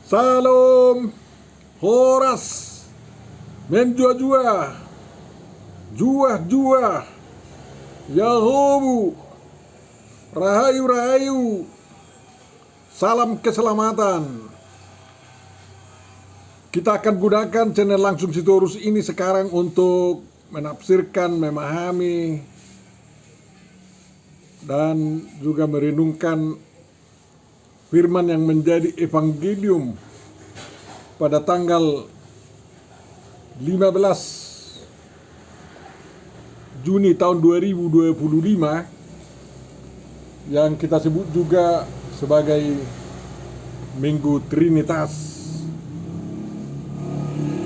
Salam Horas menjua-jua, jua-jua, Yahobu, rahayu-rahayu, salam keselamatan. Kita akan gunakan channel Langsung Sitorus ini sekarang untuk menafsirkan, memahami, dan juga merenungkan firman yang menjadi evangelium pada tanggal 15 Juni tahun 2025 yang kita sebut juga sebagai Minggu Trinitas.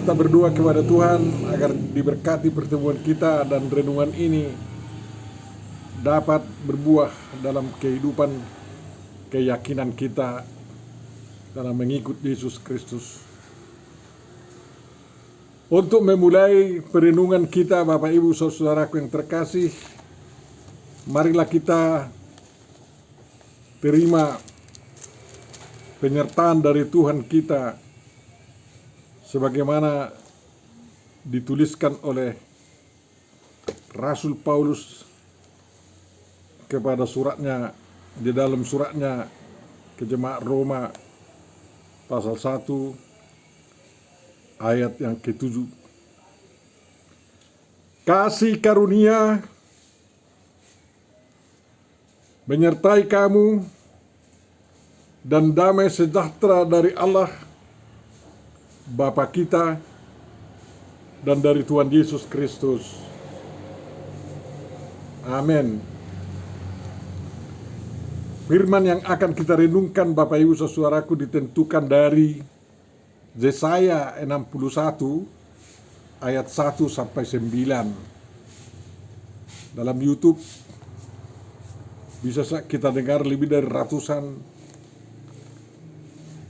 Kita berdoa kepada Tuhan agar diberkati pertemuan kita dan renungan ini dapat berbuah dalam kehidupan keyakinan kita dalam mengikut Yesus Kristus. Untuk memulai perenungan kita, Bapak Ibu Saudaraku yang terkasih, marilah kita terima penyertaan dari Tuhan kita sebagaimana dituliskan oleh Rasul Paulus kepada suratnya, di dalam suratnya ke jemaat Roma pasal 1 ayat yang ke-7. Kasih karunia menyertai kamu dan damai sejahtera dari Allah Bapa kita dan dari Tuhan Yesus Kristus. Amin. Firman yang akan kita renungkan Bapak Ibu Saudaraku ditentukan dari Yesaya 61 ayat 1 sampai 9. Dalam YouTube bisa kita dengar lebih dari ratusan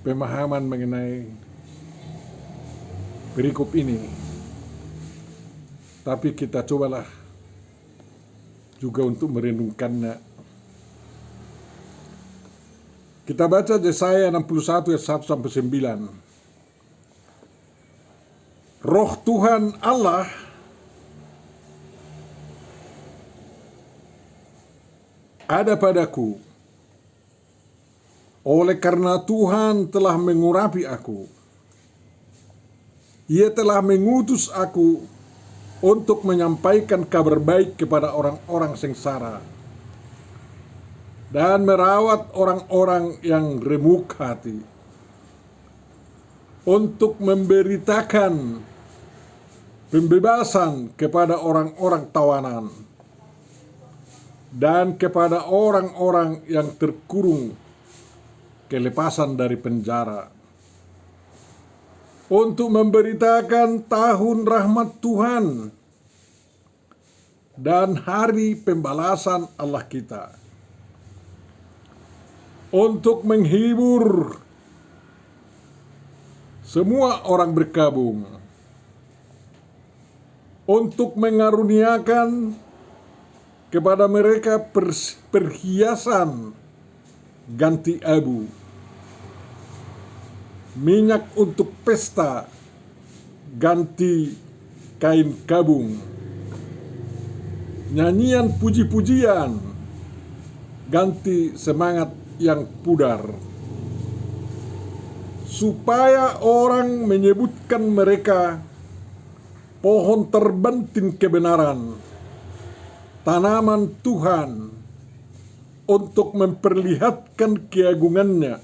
pemahaman mengenai perikop ini. Tapi kita cobalah juga untuk merenungkannya. Kita baca Yesaya 61 ayat 1 sampai 9. Roh Tuhan Allah ada padaku, oleh karena Tuhan telah mengurapi aku. Ia telah mengutus aku untuk menyampaikan kabar baik kepada orang-orang sengsara dan merawat orang-orang yang remuk hati, untuk memberitakan pembebasan kepada orang-orang tawanan dan kepada orang-orang yang terkurung kelepasan dari penjara, untuk memberitakan tahun rahmat Tuhan dan hari pembalasan Allah kita, untuk menghibur semua orang berkabung, untuk mengaruniakan kepada mereka perhiasan ganti abu, minyak untuk pesta ganti kain kabung, nyanyian puji-pujian ganti semangat yang pudar, supaya orang menyebutkan mereka pohon terbanting kebenaran, tanaman Tuhan, untuk memperlihatkan keagungannya.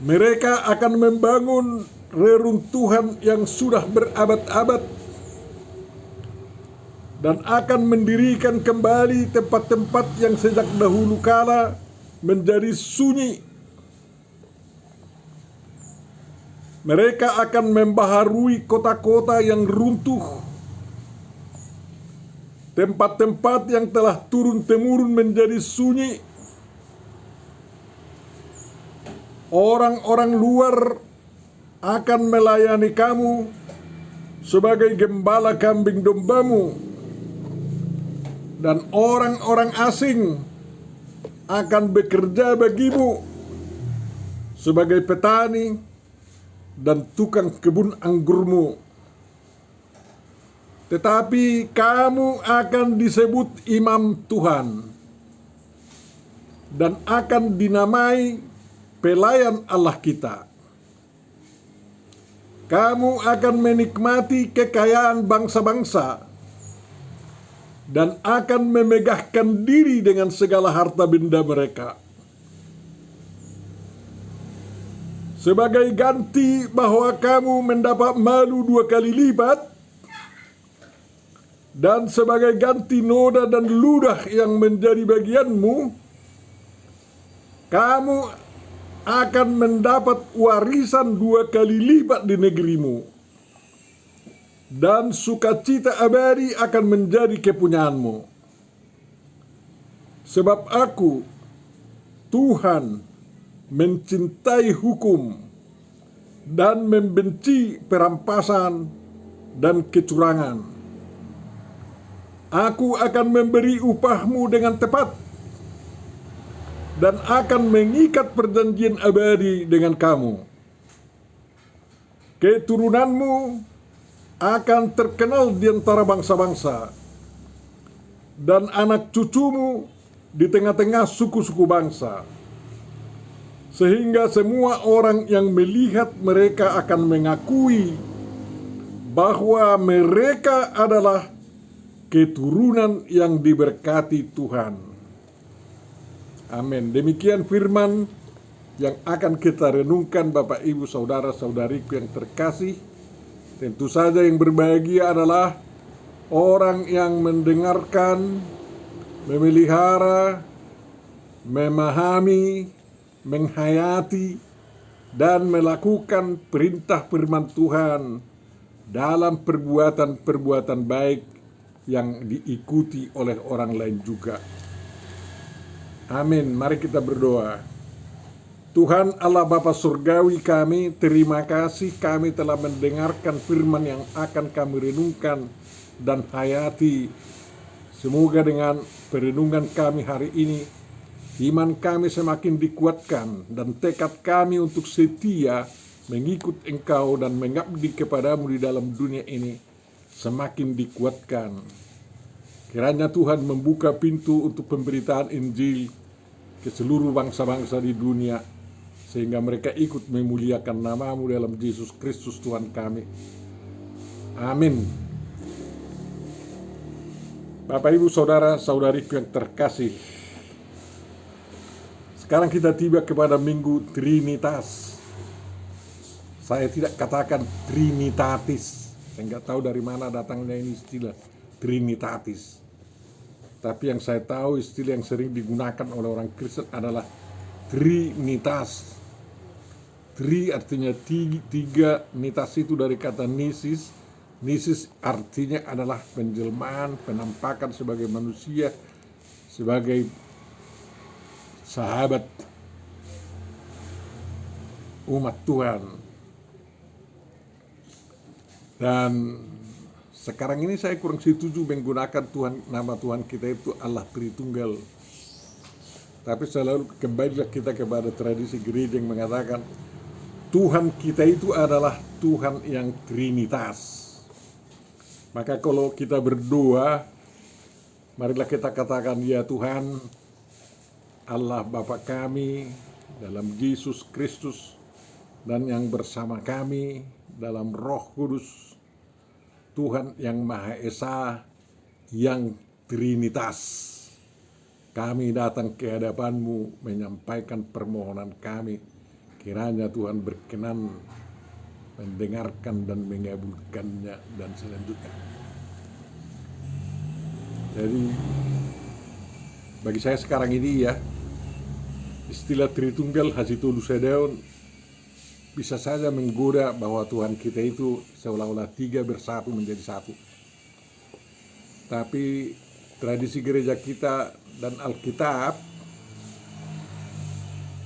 Mereka akan membangun reruntuhan yang sudah berabad-abad dan akan mendirikan kembali tempat-tempat yang sejak dahulu kala menjadi sunyi. Mereka akan membaharui kota-kota yang runtuh, tempat-tempat yang telah turun-temurun menjadi sunyi. Orang-orang luar akan melayani kamu sebagai gembala kambing dombamu, dan orang-orang asing akan bekerja bagimu sebagai petani dan tukang kebun anggurmu. Tetapi kamu akan disebut imam Tuhan dan akan dinamai pelayan Allah kita. Kamu akan menikmati kekayaan bangsa-bangsa dan akan memegahkan diri dengan segala harta benda mereka. Sebagai ganti bahwa kamu mendapat malu 2 kali lipat, dan sebagai ganti noda dan ludah yang menjadi bagianmu, kamu akan mendapat warisan 2 kali lipat di negerimu, dan sukacita abadi akan menjadi kepunyaanmu. Sebab aku, Tuhan, mencintai hukum dan membenci perampasan dan kecurangan. Aku akan memberi upahmu dengan tepat dan akan mengikat perjanjian abadi dengan kamu. Keturunanmu akan terkenal di antara bangsa-bangsa, dan anak cucumu di tengah-tengah suku-suku bangsa, sehingga semua orang yang melihat mereka akan mengakui bahwa mereka adalah keturunan yang diberkati Tuhan. Amin. Demikian firman yang akan kita renungkan, Bapak, Ibu, saudara-saudariku yang terkasih. Tentu saja yang berbahagia adalah orang yang mendengarkan, memelihara, memahami, menghayati, dan melakukan perintah firman Tuhan dalam perbuatan-perbuatan baik yang diikuti oleh orang lain juga. Amin. Mari kita berdoa. Tuhan Allah Bapa Surgawi kami, terima kasih kami telah mendengarkan firman yang akan kami renungkan dan hayati. Semoga dengan perenungan kami hari ini, iman kami semakin dikuatkan dan tekad kami untuk setia mengikut Engkau dan mengabdi kepadamu di dalam dunia ini semakin dikuatkan. Kiranya Tuhan membuka pintu untuk pemberitaan Injil ke seluruh bangsa-bangsa di dunia, sehingga mereka ikut memuliakan nama-Mu dalam Yesus Kristus Tuhan kami. Amin. Bapak, Ibu, saudara-saudariku yang terkasih, sekarang kita tiba kepada Minggu Trinitas. Saya tidak katakan Trinitatis. Saya nggak tahu dari mana datangnya ini istilah Trinitatis. Tapi yang saya tahu istilah yang sering digunakan oleh orang Kristen adalah Trinitas. Tri artinya tiga, nitas itu dari kata nisis. Nisis artinya adalah penjelmaan, penampakan sebagai manusia, sebagai sahabat umat Tuhan. Dan sekarang ini saya kurang setuju menggunakan nama Tuhan kita itu Allah Tritunggal. Tapi selalu kembalilah kita kepada tradisi gereja yang mengatakan Tuhan kita itu adalah Tuhan yang Trinitas. Maka kalau kita berdoa, marilah kita katakan, ya Tuhan Allah Bapa kami dalam Yesus Kristus dan yang bersama kami dalam Roh Kudus, Tuhan yang Maha Esa, yang Trinitas. Kami datang ke hadapan-Mu menyampaikan permohonan kami. Kiranya Tuhan berkenan mendengarkan dan mengabulkannya dan selanjutnya. Jadi bagi saya sekarang ini ya, istilah Tritunggal Hasitolu Sedeon bisa saja menggoda bahwa Tuhan kita itu seolah-olah tiga bersatu menjadi satu. Tapi tradisi gereja kita dan Alkitab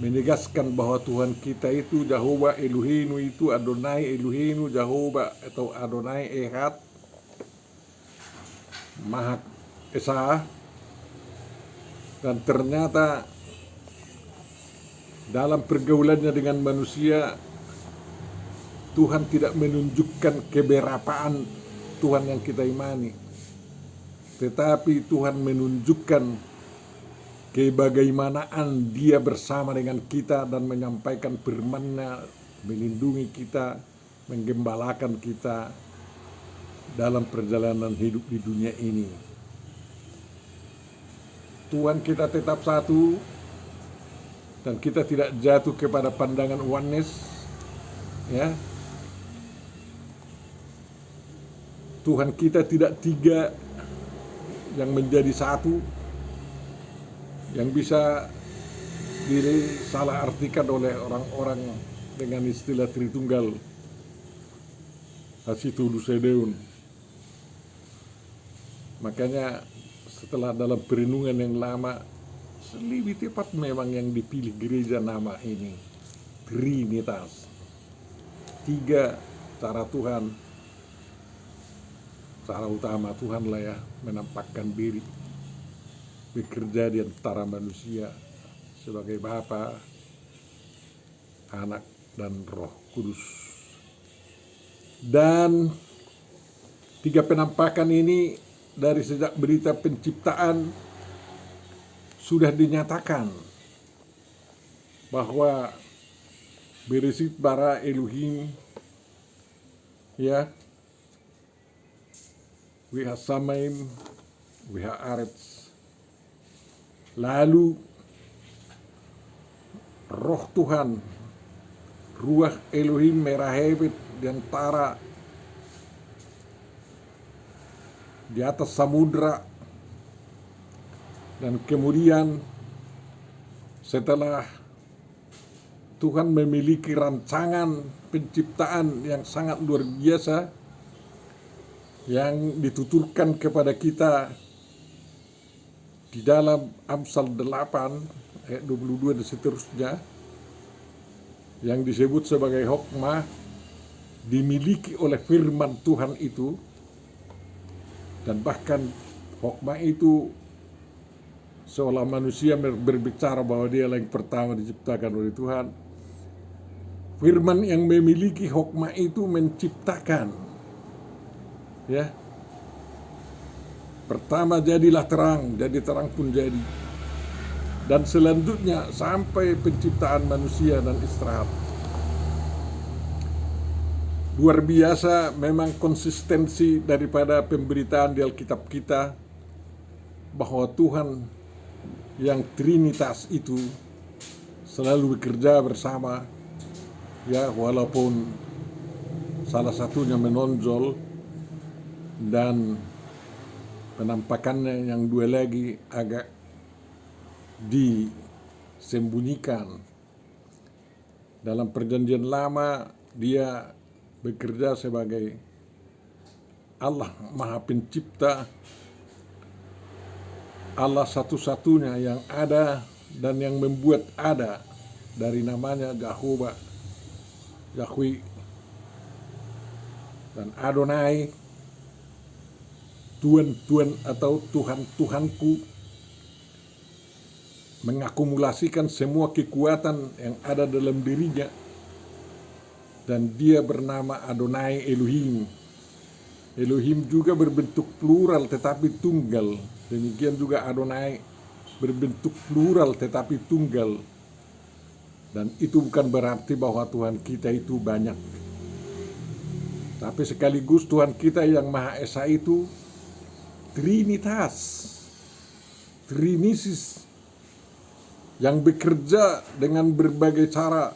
menegaskan bahwa Tuhan kita itu Jehovah Elohenu, itu Adonai Elohenu, Jehovah atau Adonai Ehad, Maha Esa. Dan ternyata dalam pergaulannya dengan manusia, Tuhan tidak menunjukkan keberapaan Tuhan yang kita imani, tetapi Tuhan menunjukkan kebagaimanaan Dia bersama dengan kita dan menyampaikan firman-Nya, melindungi kita, menggembalakan kita dalam perjalanan hidup di dunia ini. Tuhan kita tetap satu, dan kita tidak jatuh kepada pandangan oneness, ya. Tuhan kita tidak tiga yang menjadi satu, yang bisa disalah artikan oleh orang-orang dengan istilah Tritunggal, Hasitulus Edeun. Makanya setelah dalam perenungan yang lama, lebih tepat memang yang dipilih gereja nama ini, Trinitas. Tiga cara Tuhan. Cara utama Tuhan lah ya, menampakkan diri, bekerja di antara manusia sebagai Bapa, Anak, dan Roh Kudus. Dan tiga penampakan ini dari sejak berita penciptaan sudah dinyatakan bahwa Bereshit bara Elohim, ya, Wiha Samaim, Wiha Aretz. Lalu Roh Tuhan, Ruach Elohim merahebet di antara, di atas samudra, dan kemudian setelah Tuhan memiliki rancangan penciptaan yang sangat luar biasa yang dituturkan kepada kita di dalam Amsal 8 ayat 22 dan seterusnya, yang disebut sebagai hokmah, dimiliki oleh firman Tuhan itu. Dan bahkan hokmah itu seolah manusia berbicara bahwa dia yang pertama diciptakan oleh Tuhan. Firman yang memiliki hokmah itu menciptakan, ya. Pertama jadilah terang, jadi terang pun jadi. Dan selanjutnya sampai penciptaan manusia dan istirahat. Luar biasa memang konsistensi daripada pemberitaan di Alkitab kita bahwa Tuhan yang Trinitas itu selalu bekerja bersama, ya, walaupun salah satunya menonjol dan penampakannya yang dua lagi agak disembunyikan. Dalam perjanjian lama dia bekerja sebagai Allah Maha Pencipta, Allah satu-satunya yang ada dan yang membuat ada, dari namanya Jehovah, Yahweh, dan Adonai, Tuhan atau Tuhan-Tuhanku, mengakumulasikan semua kekuatan yang ada dalam dirinya, dan dia bernama Adonai Elohim. Elohim juga berbentuk plural tetapi tunggal. Demikian juga Adonai berbentuk plural tetapi tunggal. Dan itu bukan berarti bahwa Tuhan kita itu banyak. Tapi sekaligus Tuhan kita yang Maha Esa itu Trinitas, Trinisis, yang bekerja dengan berbagai cara,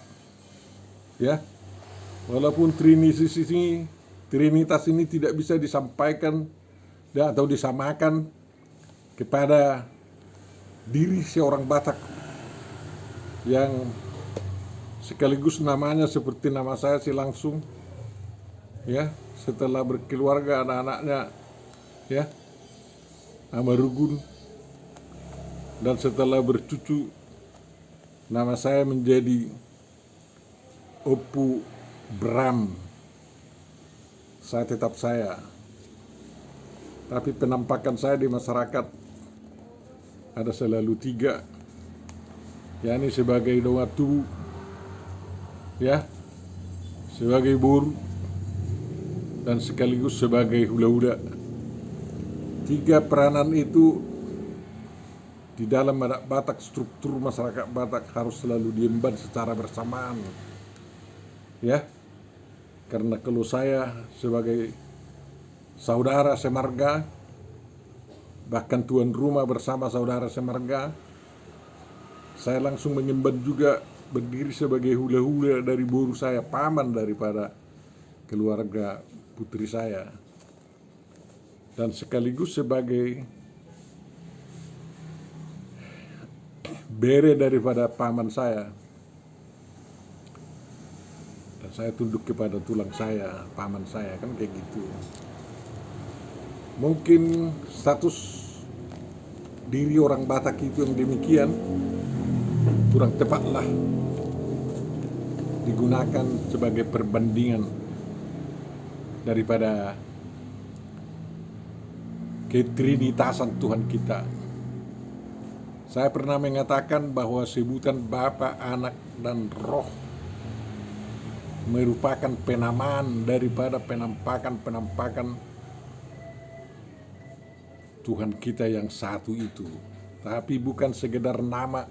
ya. Walaupun Trinitas ini tidak bisa disampaikan atau disamakan kepada diri seorang Batak yang sekaligus namanya seperti nama saya sih langsung, ya, setelah berkeluarga anak-anaknya, ya, Amarugun, dan setelah bercucu nama saya menjadi Opu Bram. Saya tetap saya, tapi penampakan saya di masyarakat ada selalu tiga, yakni sebagai doa tubuh, ya, sebagai buru, dan sekaligus sebagai hula-hula. 3 peranan itu di dalam Batak, struktur masyarakat Batak harus selalu diemban secara bersamaan, ya. Karena kalau saya sebagai saudara semarga, bahkan tuan rumah bersama saudara semarga, saya langsung mengemban juga berdiri sebagai hula-hula dari boru saya, paman daripada keluarga putri saya, dan sekaligus sebagai bere daripada paman saya. Dan saya tunduk kepada tulang saya, paman saya, kan kayak gitu. Mungkin status diri orang Batak itu yang demikian kurang tepatlah digunakan sebagai perbandingan daripada ketrinitasan Tuhan kita. Saya pernah mengatakan bahwa sebutan Bapa, Anak, dan Roh merupakan penamaan daripada penampakan Tuhan kita yang satu itu. Tapi bukan sekedar nama.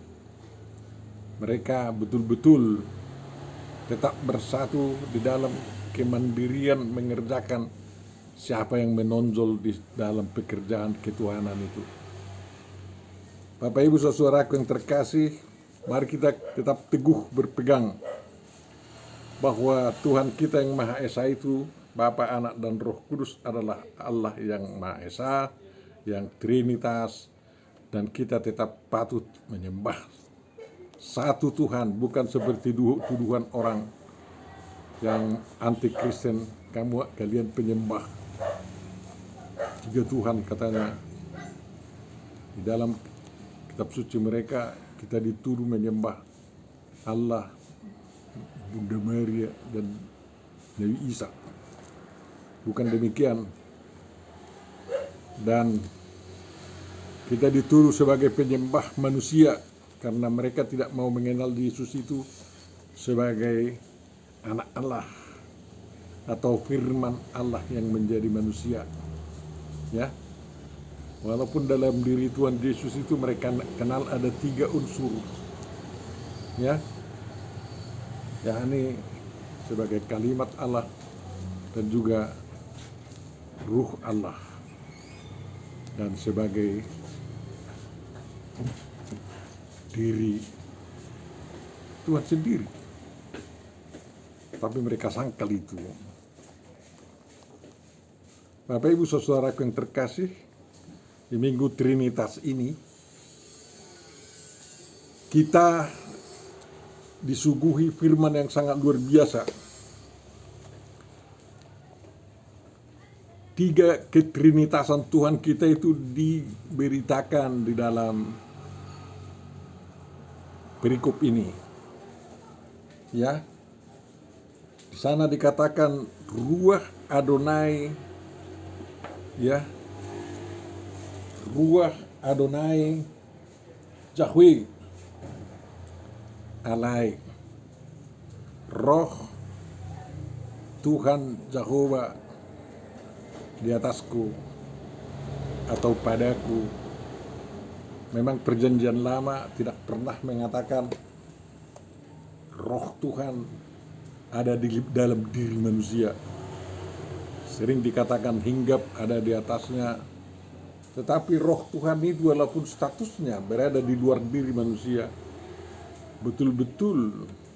Mereka betul-betul tetap bersatu di dalam kemandirian mengerjakan siapa yang menonjol di dalam pekerjaan ketuhanan itu. Bapak Ibu saudaraku yang terkasih, mari kita tetap teguh berpegang bahwa Tuhan kita yang Maha Esa itu, Bapa, Anak, dan Roh Kudus adalah Allah yang Maha Esa, yang Trinitas, dan kita tetap patut menyembah satu Tuhan, bukan seperti tuduhan orang yang anti Kristen, kalian penyembah 3 Tuhan katanya. Di dalam kitab suci mereka kita dituduh menyembah Allah, Bunda Maria, dan Nabi Isa. Bukan demikian. Dan kita dituduh sebagai penyembah manusia karena mereka tidak mau mengenal Yesus itu sebagai anak Allah atau firman Allah yang menjadi manusia, ya. Walaupun dalam diri Tuhan Yesus itu mereka kenal ada 3 unsur, ya, yakni sebagai kalimat Allah dan juga Ruh Allah dan sebagai diri Tuhan sendiri. Tapi mereka sangkal itu. Bapak Ibu saudaraku yang terkasih, di Minggu Trinitas ini kita disuguhi firman yang sangat luar biasa. 3 ketrinitasan Tuhan kita itu diberitakan di dalam perikop ini, ya. Di sana dikatakan Ruach Adonai, ya, Ruach Adonai Yahweh alai, Roh Tuhan Jehovah di atasku atau padaku. Memang perjanjian lama tidak pernah mengatakan Roh Tuhan ada di dalam diri manusia. Sering dikatakan hinggap ada di atasnya. Tetapi Roh Tuhan itu walaupun statusnya berada di luar diri manusia, betul-betul